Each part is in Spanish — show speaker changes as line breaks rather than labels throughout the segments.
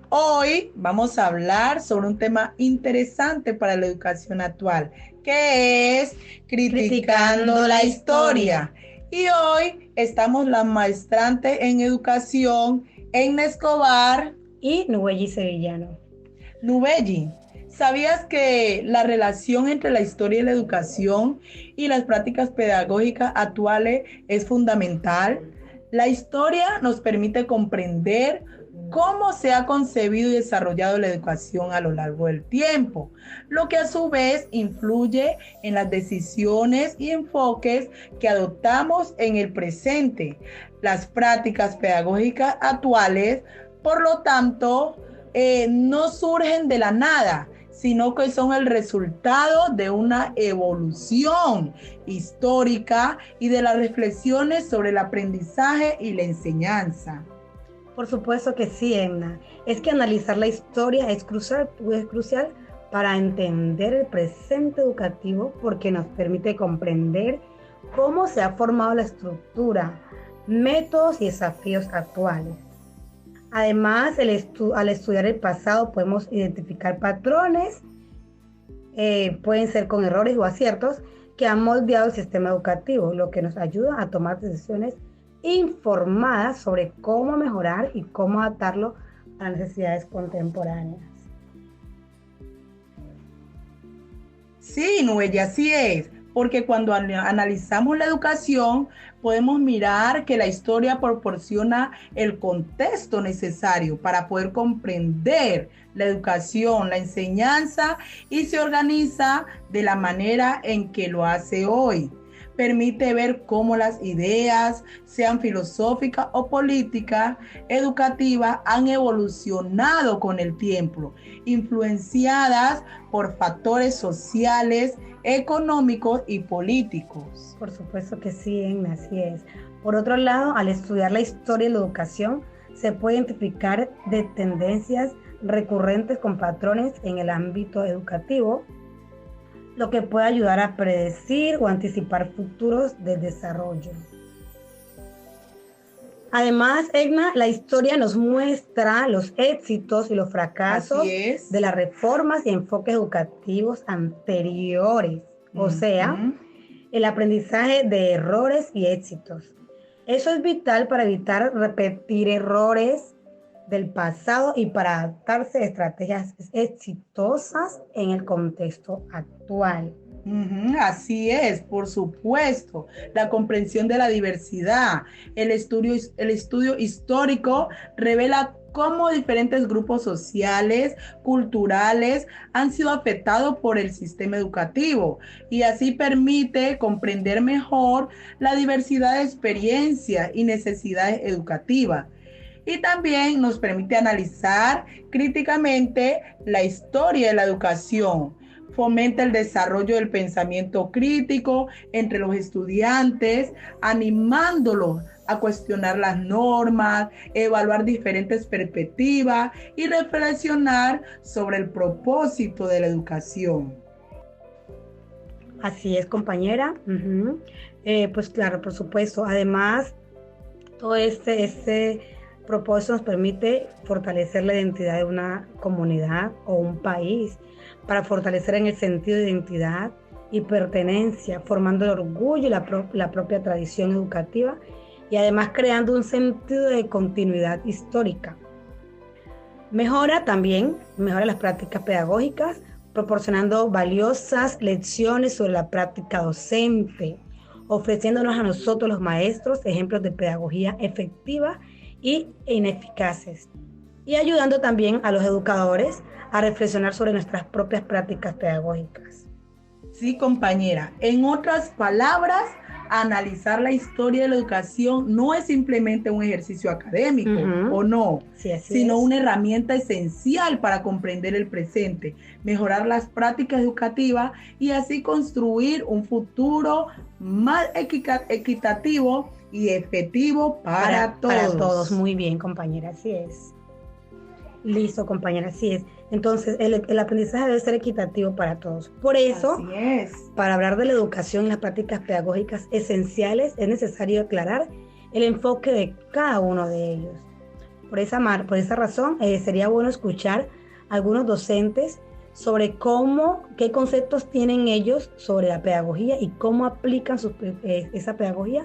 Hoy vamos a hablar sobre un tema interesante para la educación actual, que es criticando la historia. Y hoy estamos la maestrante en educación, Enna Escobar
Y Nubelli Sevillano.
Nubelli. ¿Sabías que la relación entre la historia y la educación y las prácticas pedagógicas actuales es fundamental? La historia nos permite comprender cómo se ha concebido y desarrollado la educación a lo largo del tiempo, lo que a su vez influye en las decisiones y enfoques que adoptamos en el presente. Las prácticas pedagógicas actuales, por lo tanto, no surgen de la nada, sino que son el resultado de una evolución histórica y de las reflexiones sobre el aprendizaje y la enseñanza.
Por supuesto que sí, Emna. Es que analizar la historia es crucial para entender el presente educativo porque nos permite comprender cómo se ha formado la estructura, métodos y desafíos actuales. Además, al estudiar el pasado podemos identificar patrones, pueden ser con errores o aciertos, que han moldeado el sistema educativo, lo que nos ayuda a tomar decisiones informadas sobre cómo mejorar y cómo adaptarlo a las necesidades contemporáneas.
Sí, Nubel, así es, porque cuando analizamos la educación, podemos mirar que la historia proporciona el contexto necesario para poder comprender la educación, la enseñanza y se organiza de la manera en que lo hace hoy. Permite ver cómo las ideas, sean filosóficas o políticas, educativas, han evolucionado con el tiempo, influenciadas por factores sociales, económicos y políticos.
Por supuesto que sí, Emma, así es. Por otro lado, al estudiar la historia y la educación, se puede identificar de tendencias recurrentes con patrones en el ámbito educativo, lo que puede ayudar a predecir o anticipar futuros del desarrollo. Además, Egna, la historia nos muestra los éxitos y los fracasos de las reformas y enfoques educativos anteriores, o sea, el aprendizaje de errores y éxitos. Eso es vital para evitar repetir errores del pasado y para adaptarse a estrategias exitosas en el contexto actual.
Así es, por supuesto, la comprensión de la diversidad. El estudio histórico revela cómo diferentes grupos sociales, culturales, han sido afectados por el sistema educativo y así permite comprender mejor la diversidad de experiencias y necesidades educativas. Y también nos permite analizar críticamente la historia de la educación. Fomenta el desarrollo del pensamiento crítico entre los estudiantes, animándolos a cuestionar las normas, evaluar diferentes perspectivas y reflexionar sobre el propósito de la educación.
Así es, compañera. Pues claro, por supuesto. Además, todo este propósito nos permite fortalecer la identidad de una comunidad o un país, para fortalecer en el sentido de identidad y pertenencia, formando el orgullo y la propia tradición educativa y además creando un sentido de continuidad histórica. Mejora las prácticas pedagógicas, proporcionando valiosas lecciones sobre la práctica docente, ofreciéndonos a nosotros los maestros ejemplos de pedagogía efectiva y ineficaces, y ayudando también a los educadores a reflexionar sobre nuestras propias prácticas pedagógicas.
Sí, compañera. En otras palabras, analizar la historia de la educación no es simplemente un ejercicio académico, o no,
sí,
sino una herramienta esencial para comprender el presente, mejorar las prácticas educativas y así construir un futuro más equitativo y efectivo para todos.
Para todos, muy bien, compañera, así es. Listo, compañera, así es. Entonces, el aprendizaje debe ser equitativo para todos. Por eso, para hablar de la educación y las prácticas pedagógicas esenciales, es necesario aclarar el enfoque de cada uno de ellos. Por esa razón, sería bueno escuchar a algunos docentes sobre qué conceptos tienen ellos sobre la pedagogía y cómo aplican esa pedagogía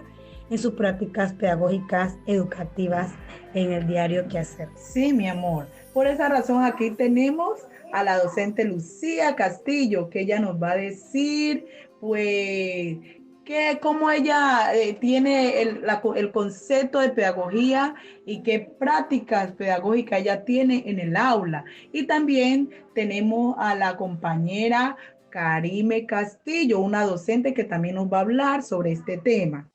en sus prácticas pedagógicas educativas en el diario quehacer.
Sí, mi amor. Por esa razón aquí tenemos a la docente Lucía Castillo, que ella nos va a decir, pues, cómo ella tiene el concepto de pedagogía y qué prácticas pedagógicas ella tiene en el aula. Y también tenemos a la compañera Karime Castillo, una docente que también nos va a hablar sobre este tema.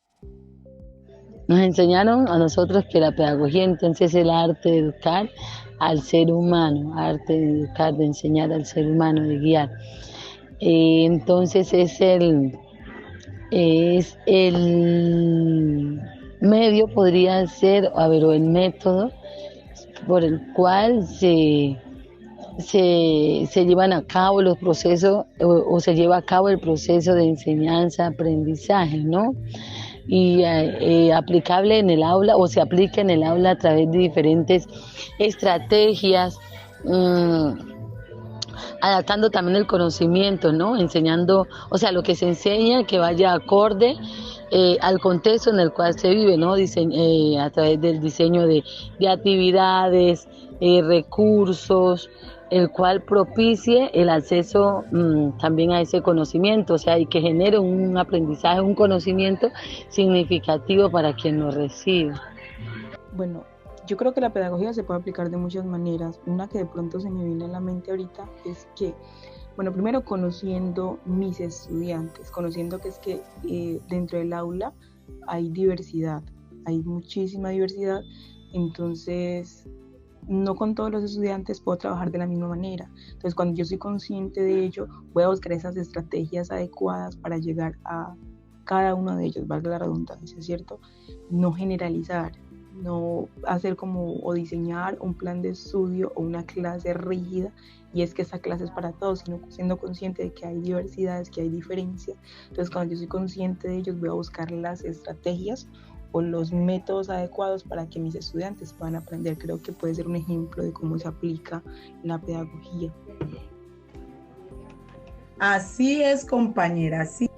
Nos enseñaron a nosotros que la pedagogía entonces es el arte de educar al ser humano, arte de educar, de enseñar al ser humano, de guiar. Entonces es el medio, podría ser, o el método por el cual se llevan a cabo los procesos o se lleva a cabo el proceso de enseñanza, aprendizaje, ¿no? Y aplicable en el aula, o se aplica en el aula a través de diferentes estrategias, adaptando también el conocimiento, ¿no? Enseñando, o sea, lo que se enseña que vaya acorde al contexto en el cual se vive, ¿no? A través del diseño de actividades, recursos, el cual propicie el acceso también a ese conocimiento, o sea, y que genere un aprendizaje, un conocimiento significativo para quien lo recibe.
Bueno, yo creo que la pedagogía se puede aplicar de muchas maneras. Una que de pronto se me viene a la mente ahorita es que, bueno, primero conociendo mis estudiantes, conociendo que es que dentro del aula hay diversidad, hay muchísima diversidad, entonces no con todos los estudiantes puedo trabajar de la misma manera. Entonces, cuando yo soy consciente de ello, voy a buscar esas estrategias adecuadas para llegar a cada uno de ellos, valga la redundancia, ¿cierto? No generalizar, no hacer o diseñar un plan de estudio o una clase rígida y es que esa clase es para todos, sino siendo consciente de que hay diversidades, que hay diferencias. Entonces, cuando yo soy consciente de ellos, voy a buscar las estrategias o los métodos adecuados para que mis estudiantes puedan aprender. Creo que puede ser un ejemplo de cómo se aplica la pedagogía.
Así es, compañera, sí.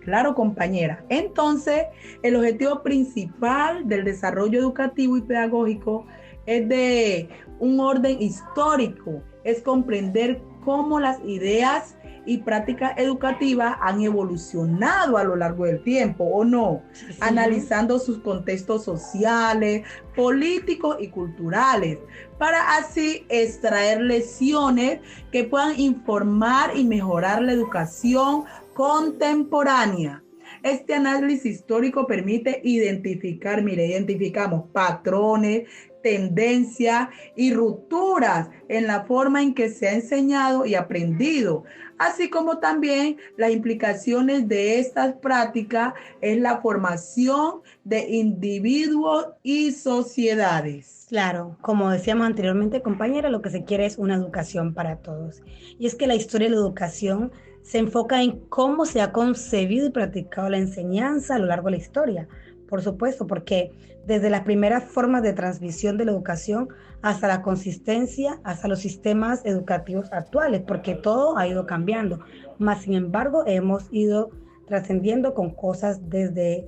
Claro, compañera. Entonces, el objetivo principal del desarrollo educativo y pedagógico es de un orden histórico, es comprender cómo las ideas y prácticas educativas han evolucionado a lo largo del tiempo, ¿o no? Sí. Analizando sus contextos sociales, políticos y culturales, para así extraer lecciones que puedan informar y mejorar la educación contemporánea. Este análisis histórico permite identificamos patrones, tendencias y rupturas en la forma en que se ha enseñado y aprendido, así como también las implicaciones de estas prácticas en la formación de individuos y sociedades.
Claro, como decíamos anteriormente, compañera, lo que se quiere es una educación para todos. Y es que la historia de la educación se enfoca en cómo se ha concebido y practicado la enseñanza a lo largo de la historia. Por supuesto, porque desde las primeras formas de transmisión de la educación hasta la consistencia, hasta los sistemas educativos actuales, porque todo ha ido cambiando. Más sin embargo, hemos ido trascendiendo con cosas desde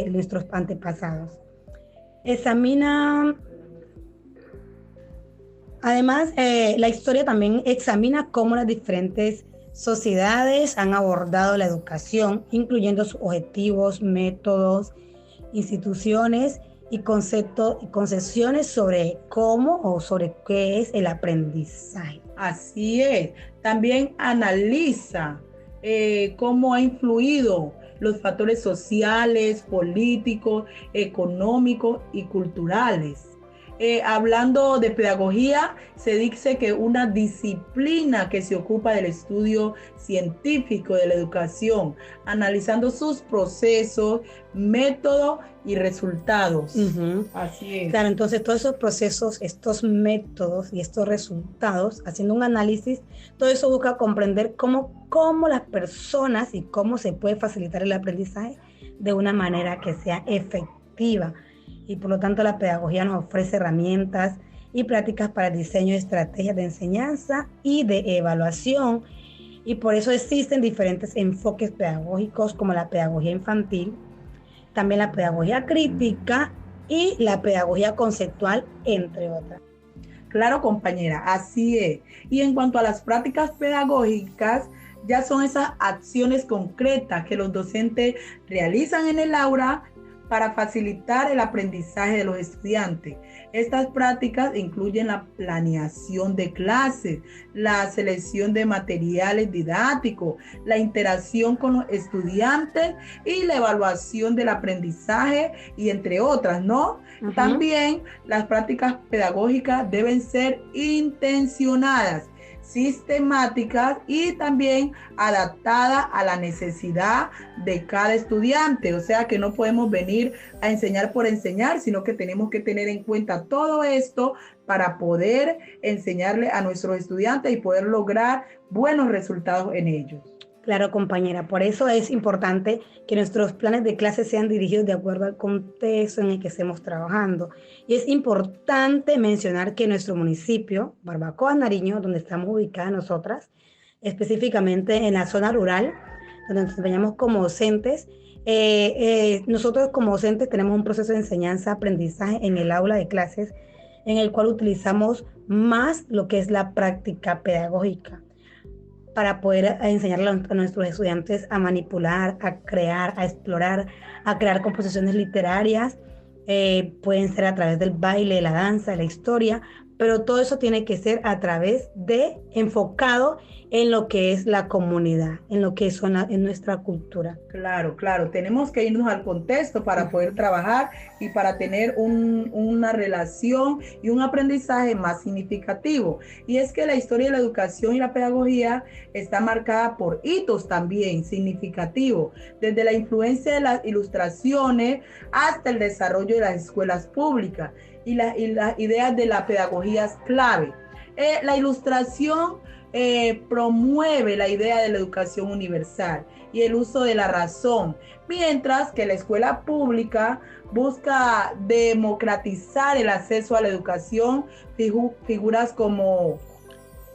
nuestros antepasados. Además, la historia también examina cómo las diferentes sociedades han abordado la educación, incluyendo sus objetivos, métodos, instituciones y conceptos y concepciones sobre cómo o sobre qué es el aprendizaje.
Así es. También analiza cómo ha influido los factores sociales, políticos, económicos y culturales. Hablando de pedagogía, se dice que una disciplina que se ocupa del estudio científico de la educación, analizando sus procesos, métodos y resultados.
Así es. Claro, entonces todos esos procesos, estos métodos y estos resultados, haciendo un análisis, todo eso busca comprender cómo las personas y cómo se puede facilitar el aprendizaje de una manera que sea efectiva. y por lo tanto la pedagogía nos ofrece herramientas y prácticas para el diseño de estrategias de enseñanza y de evaluación, y por eso existen diferentes enfoques pedagógicos como la pedagogía infantil, también la pedagogía crítica y la pedagogía conceptual, entre otras.
Claro, compañera, así es. Y en cuanto a las prácticas pedagógicas, ya son esas acciones concretas que los docentes realizan en el aula para facilitar el aprendizaje de los estudiantes. Estas prácticas incluyen la planeación de clases, la selección de materiales didácticos, la interacción con los estudiantes y la evaluación del aprendizaje, y entre otras, ¿no? Uh-huh. También las prácticas pedagógicas deben ser intencionadas, sistemáticas y también adaptadas a la necesidad de cada estudiante. O sea que no podemos venir a enseñar por enseñar, sino que tenemos que tener en cuenta todo esto para poder enseñarle a nuestros estudiantes y poder lograr buenos resultados en ellos.
Claro, compañera, por eso es importante que nuestros planes de clase sean dirigidos de acuerdo al contexto en el que estemos trabajando. Y es importante mencionar que nuestro municipio, Barbacoa, Nariño, donde estamos ubicadas nosotras, específicamente en la zona rural, donde nos desempeñamos como docentes, nosotros como docentes tenemos un proceso de enseñanza-aprendizaje en el aula de clases, en el cual utilizamos más lo que es la práctica pedagógica, para poder enseñarle a nuestros estudiantes a manipular, a crear, a explorar, a crear composiciones literarias. Pueden ser a través del baile, la danza, la historia, pero todo eso tiene que ser a través de, enfocado en lo que es la comunidad, en lo que es en nuestra cultura.
Claro, claro, tenemos que irnos al contexto para poder trabajar y para tener una relación y un aprendizaje más significativo. Y es que la historia de la educación y la pedagogía está marcada por hitos también significativos, desde la influencia de las ilustraciones hasta el desarrollo de las escuelas públicas y las ideas de la pedagogía es clave. La ilustración promueve la idea de la educación universal y el uso de la razón, mientras que la escuela pública busca democratizar el acceso a la educación. Figuras como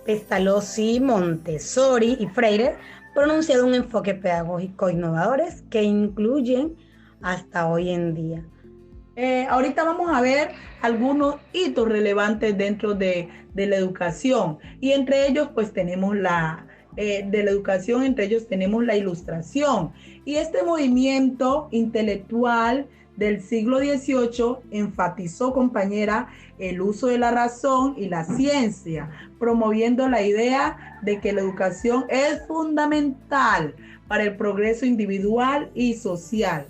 Pestalozzi, Montessori y Freire pronunciaron un enfoque pedagógico innovadores que incluyen hasta hoy en día.
Ahorita vamos a ver algunos hitos relevantes dentro de la educación, y entre ellos pues tenemos de la educación, entre ellos tenemos la ilustración, y este movimiento intelectual del siglo XVIII enfatizó, compañera, el uso de la razón y la ciencia, promoviendo la idea de que la educación es fundamental para el progreso individual y social.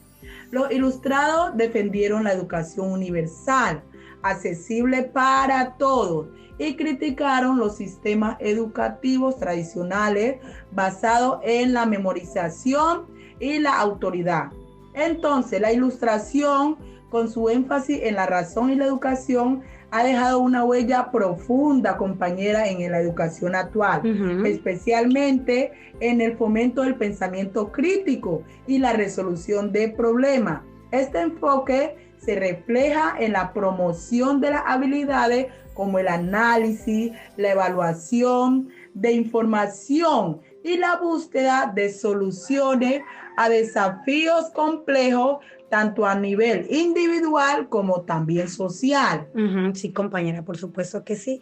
Los ilustrados defendieron la educación universal, accesible para todos, y criticaron los sistemas educativos tradicionales basados en la memorización y la autoridad. Entonces, la ilustración, con su énfasis en la razón y la educación, ha dejado una huella profunda, compañera, en la educación actual, especialmente en el fomento del pensamiento crítico y la resolución de problemas. Este enfoque se refleja en la promoción de las habilidades como el análisis, la evaluación de información y la búsqueda de soluciones a desafíos complejos, tanto a nivel individual como también social.
Sí, compañera, por supuesto que sí.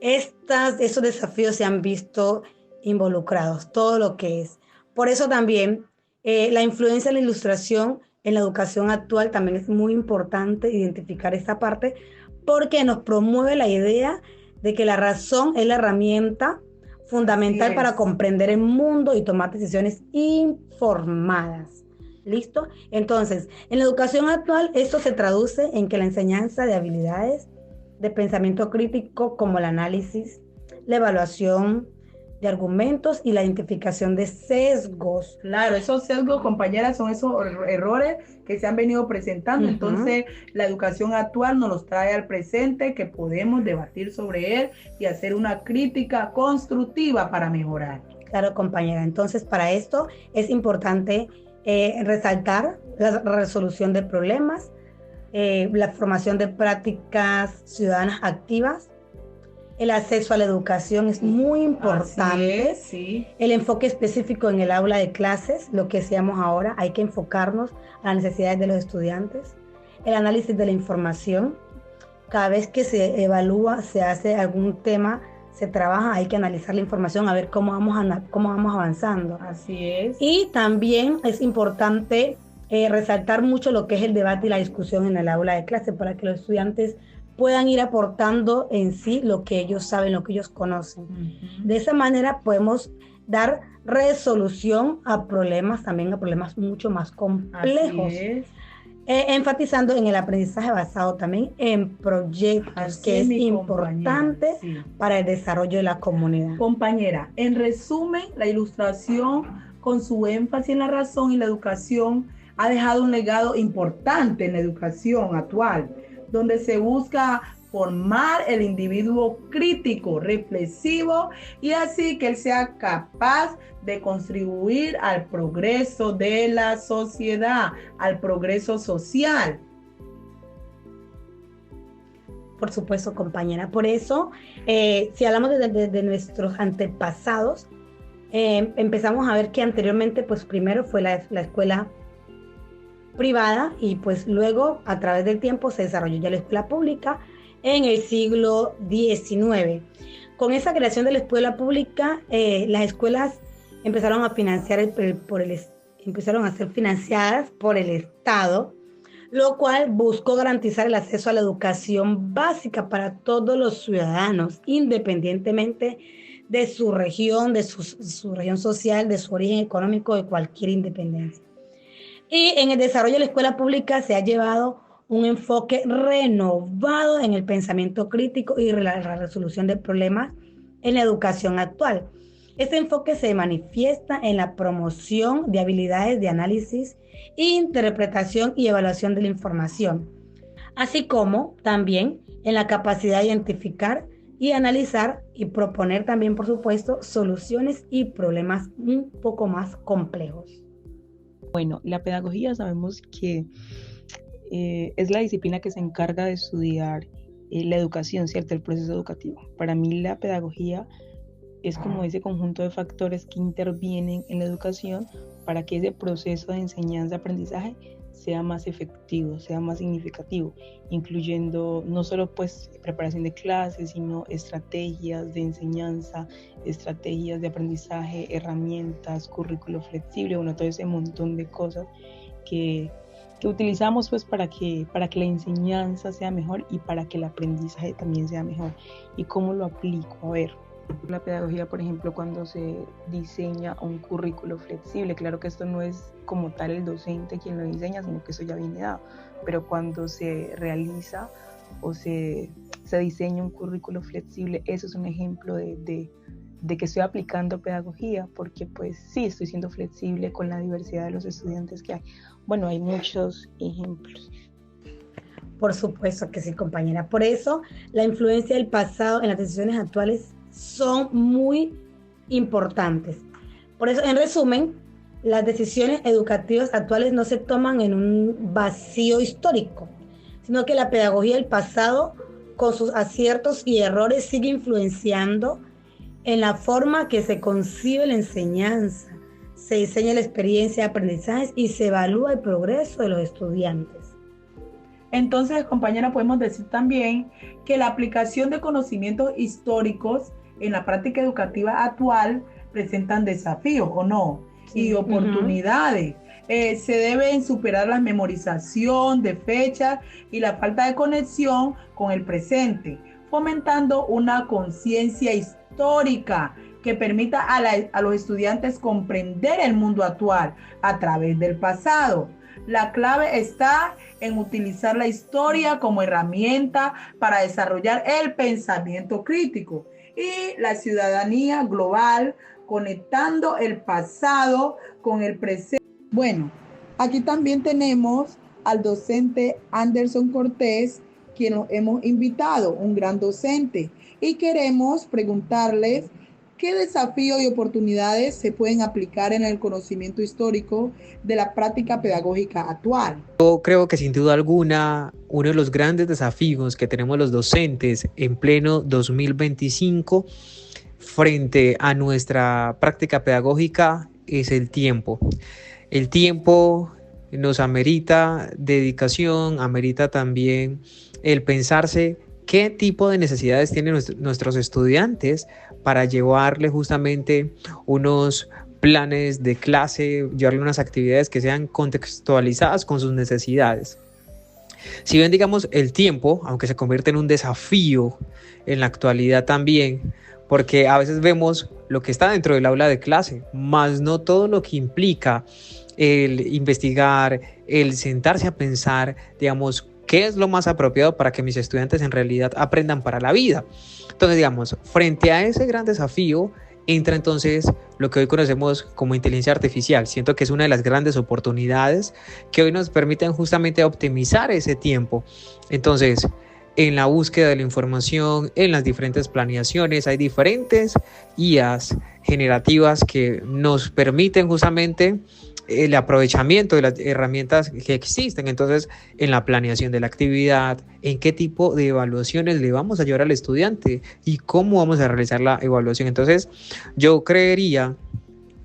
Esos desafíos se han visto involucrados, todo lo que es. Por eso también la influencia de la ilustración en la educación actual también es muy importante identificar esta parte, porque nos promueve la idea de que la razón es la herramienta fundamental para comprender el mundo y tomar decisiones informadas. ¿Listo? Entonces, en la educación actual, esto se traduce en que la enseñanza de habilidades de pensamiento crítico, como el análisis, la evaluación de argumentos y la identificación de sesgos.
Claro, esos sesgos, compañeras, son esos errores que se han venido presentando. Entonces, la educación actual nos los trae al presente, que podemos debatir sobre él y hacer una crítica constructiva para mejorar.
Claro, compañera. Entonces, para esto es importante resaltar la resolución de problemas, la formación de prácticas ciudadanas activas. El acceso a la educación es muy importante.
Sí.
El enfoque específico en el aula de clases, lo que decíamos ahora, hay que enfocarnos a las necesidades de los estudiantes. El análisis de la información. Cada vez que se evalúa, se hace algún tema, se trabaja, hay que analizar la información, a ver cómo vamos avanzando.
Así es.
Y también es importante resaltar mucho lo que es el debate y la discusión en el aula de clase para que los estudiantes puedan ir aportando en sí lo que ellos saben, lo que ellos conocen. De esa manera podemos dar resolución a problemas, también a problemas mucho más complejos.
Así es.
Enfatizando en el aprendizaje basado también en proyectos,
Así
que es importante
sí,
para el desarrollo de la comunidad.
Compañera, en resumen, la ilustración, con su énfasis en la razón y la educación, ha dejado un legado importante en la educación actual, donde se busca formar el individuo crítico, reflexivo, y así que él sea capaz de contribuir al progreso de la sociedad, al progreso social.
Por supuesto, compañera. Por eso, si hablamos de nuestros antepasados, empezamos a ver que anteriormente, pues primero fue la escuela privada y pues luego a través del tiempo se desarrolló ya la escuela pública en el siglo XIX. Con esa creación de la escuela pública, las escuelas empezaron a financiar empezaron a ser financiadas por el Estado, lo cual buscó garantizar el acceso a la educación básica para todos los ciudadanos, independientemente de su región, de su región social, de su origen económico, de cualquier independencia. Y en el desarrollo de la escuela pública se ha llevado un enfoque renovado en el pensamiento crítico y la resolución de problemas en la educación actual. Este enfoque se manifiesta en la promoción de habilidades de análisis, interpretación y evaluación de la información, así como también en la capacidad de identificar y analizar y proponer también, por supuesto, soluciones y problemas un poco más complejos.
Bueno, la pedagogía sabemos que es la disciplina que se encarga de estudiar la educación, ¿cierto? El proceso educativo. Para mí la pedagogía es como ese conjunto de factores que intervienen en la educación para que ese proceso de enseñanza-aprendizaje sea más efectivo, sea más significativo, incluyendo no solo pues preparación de clases, sino estrategias de enseñanza, estrategias de aprendizaje, herramientas, currículo flexible, bueno, todo ese montón de cosas que utilizamos pues para que la enseñanza sea mejor y para que el aprendizaje también sea mejor. ¿Y cómo lo aplico? A ver, la pedagogía, por ejemplo, cuando se diseña un currículo flexible, claro que esto no es como tal el docente quien lo diseña, sino que eso ya viene dado, pero cuando se realiza o se diseña un currículo flexible, eso es un ejemplo de que estoy aplicando pedagogía, porque pues sí, estoy siendo flexible con la diversidad de los estudiantes que hay. Bueno, hay muchos ejemplos.
Por supuesto que sí, compañera. Por eso, la influencia del pasado en las decisiones actuales son muy importantes. Por eso, en resumen, las decisiones educativas actuales no se toman en un vacío histórico, sino que la pedagogía del pasado, con sus aciertos y errores, sigue influenciando en la forma que se concibe la enseñanza, se diseña la experiencia de aprendizaje y se evalúa el progreso de los estudiantes.
Entonces, compañera, podemos decir también que la aplicación de conocimientos históricos en la práctica educativa actual presentan desafíos, ¿o no? Sí. Y oportunidades. Se deben superar la memorización de fechas y la falta de conexión con el presente, fomentando una conciencia histórica que permita a los estudiantes comprender el mundo actual a través del pasado. La clave está en utilizar la historia como herramienta para desarrollar el pensamiento crítico y la ciudadanía global, conectando el pasado con el presente. Bueno, aquí también tenemos al docente Anderson Cortés, quien nos hemos invitado, un gran docente, y queremos preguntarles ¿Qué desafíos y oportunidades se pueden aplicar en el conocimiento histórico de la práctica pedagógica actual?
Yo creo que sin duda alguna uno de los grandes desafíos que tenemos los docentes en pleno 2025 frente a nuestra práctica pedagógica es el tiempo. El tiempo nos amerita dedicación, amerita también el pensarse qué tipo de necesidades tienen nuestros estudiantes para llevarle justamente unos planes de clase, llevarle unas actividades que sean contextualizadas con sus necesidades. Si bien, digamos, el tiempo, aunque se convierte en un desafío en la actualidad también, porque a veces vemos lo que está dentro del aula de clase, más no todo lo que implica el investigar, el sentarse a pensar, digamos, qué es lo más apropiado para que mis estudiantes en realidad aprendan para la vida. Entonces, digamos, frente a ese gran desafío, entra entonces lo que hoy conocemos como inteligencia artificial. Siento que es una de las grandes oportunidades que hoy nos permiten justamente optimizar ese tiempo. Entonces, en la búsqueda de la información, en las diferentes planeaciones, hay diferentes IAs generativas que nos permiten justamente el aprovechamiento de las herramientas que existen. Entonces, en la planeación de la actividad, en qué tipo de evaluaciones le vamos a llevar al estudiante y cómo vamos a realizar la evaluación. Entonces, yo creería,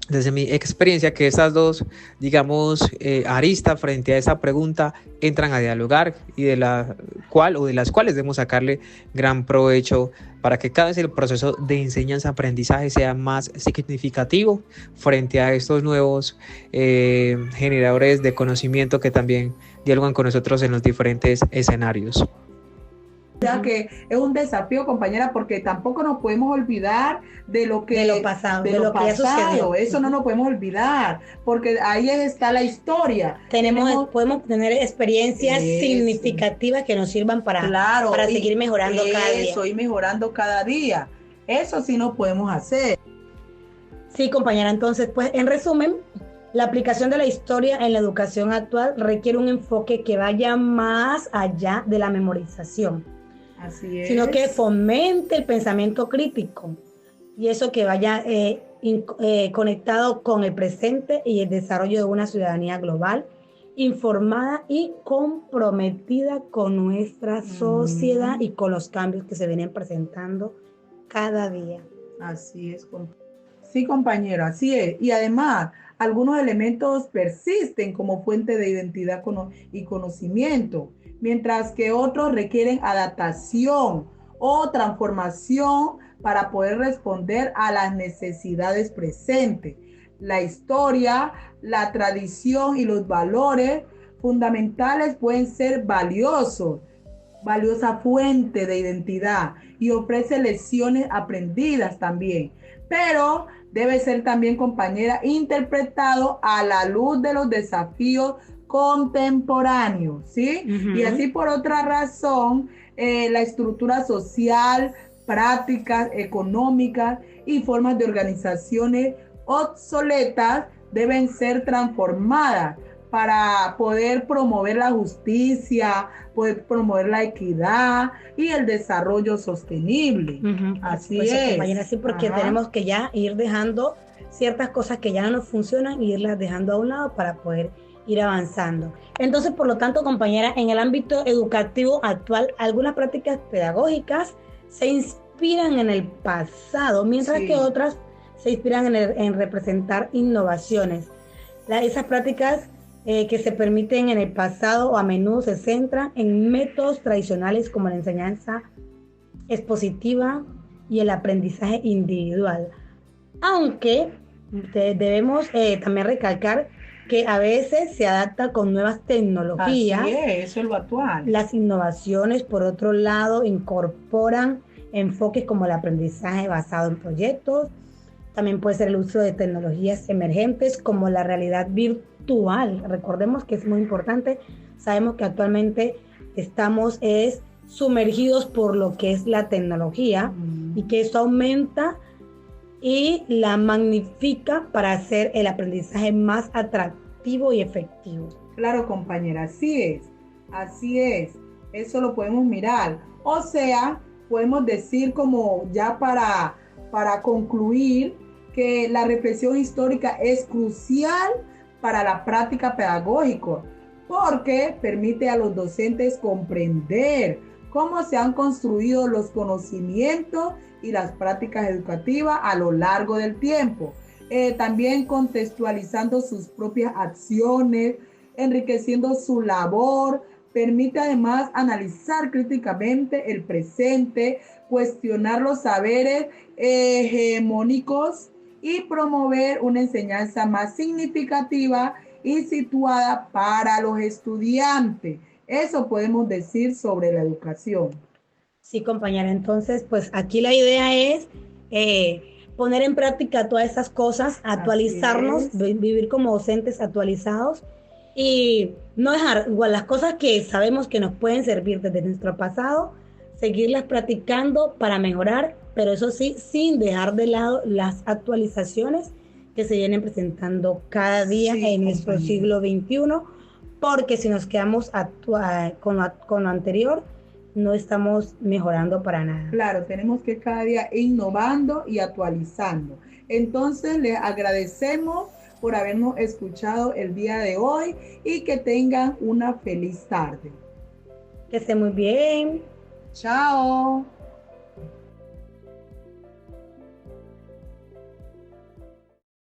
desde mi experiencia, que estas dos, digamos, aristas frente a esa pregunta entran a dialogar y de las cuales debemos sacarle gran provecho para que cada vez el proceso de enseñanza-aprendizaje sea más significativo frente a estos nuevos generadores de conocimiento que también dialogan con nosotros en los diferentes escenarios.
O sea que es un desafío, compañera, porque tampoco nos podemos olvidar de lo
pasado,
de lo
que ya sucedió.
Eso no nos podemos olvidar, porque ahí está la historia.
Podemos tener experiencias significativas que nos sirvan para seguir mejorando cada día.
Eso, y mejorando cada día. Eso sí no podemos hacer.
Sí, compañera, entonces, pues en resumen, la aplicación de la historia en la educación actual requiere un enfoque que vaya más allá de la memorización.
Así es.
Sino que fomente el pensamiento crítico y eso que vaya conectado con el presente y el desarrollo de una ciudadanía global, informada y comprometida con nuestra sociedad y con los cambios que se vienen presentando cada día.
Así es. Sí, compañero, así es. Y además, algunos elementos persisten como fuente de identidad y conocimiento, mientras que otros requieren adaptación o transformación para poder responder a las necesidades presentes. La historia, la tradición y los valores fundamentales pueden ser valiosa fuente de identidad y ofrece lecciones aprendidas también, pero debe ser también, compañera, interpretado a la luz de los desafíos contemporáneos, ¿sí? Uh-huh. Y así por otra razón, la estructura social, prácticas económicas y formas de organizaciones obsoletas deben ser transformadas para poder promover la justicia, poder promover la equidad y el desarrollo sostenible. Uh-huh. Así pues es.
Compañera, sí, porque tenemos que ya ir dejando ciertas cosas que ya no nos funcionan y irlas dejando a un lado para poder ir avanzando. Entonces, por lo tanto, compañera, en el ámbito educativo actual, algunas prácticas pedagógicas se inspiran en el pasado, mientras que otras se inspiran en representar innovaciones. Esas prácticas que se permiten en el pasado a menudo se centran en métodos tradicionales como la enseñanza expositiva y el aprendizaje individual. Aunque debemos también recalcar que a veces se adapta con nuevas tecnologías.
Así es, eso es lo actual.
Las innovaciones, por otro lado, incorporan enfoques como el aprendizaje basado en proyectos. También puede ser el uso de tecnologías emergentes como la realidad virtual. Recordemos que es muy importante. Sabemos que actualmente estamos sumergidos por lo que es la tecnología y que eso aumenta y la magnifica para hacer el aprendizaje más atractivo y efectivo.
Claro, compañera, así es. Eso lo podemos mirar. O sea, podemos decir como ya para para concluir que la reflexión histórica es crucial para la práctica pedagógica, porque permite a los docentes comprender cómo se han construido los conocimientos y las prácticas educativas a lo largo del tiempo. También contextualizando sus propias acciones, enriqueciendo su labor, permite además analizar críticamente el presente, cuestionar los saberes hegemónicos y promover una enseñanza más significativa y situada para los estudiantes. Eso podemos decir sobre la educación.
Sí, compañera. Entonces, pues aquí la idea es poner en práctica todas esas cosas, actualizarnos, vivir como docentes actualizados y no dejar igual las cosas que sabemos que nos pueden servir desde nuestro pasado, seguirlas practicando para mejorar, pero eso sí, sin dejar de lado las actualizaciones que se vienen presentando cada día en nuestro siglo XXI, porque si nos quedamos con lo anterior, no estamos mejorando para nada.
Claro, tenemos que cada día innovando y actualizando. Entonces, les agradecemos por habernos escuchado el día de hoy y que tengan una feliz tarde.
Que esté muy bien.
Chao.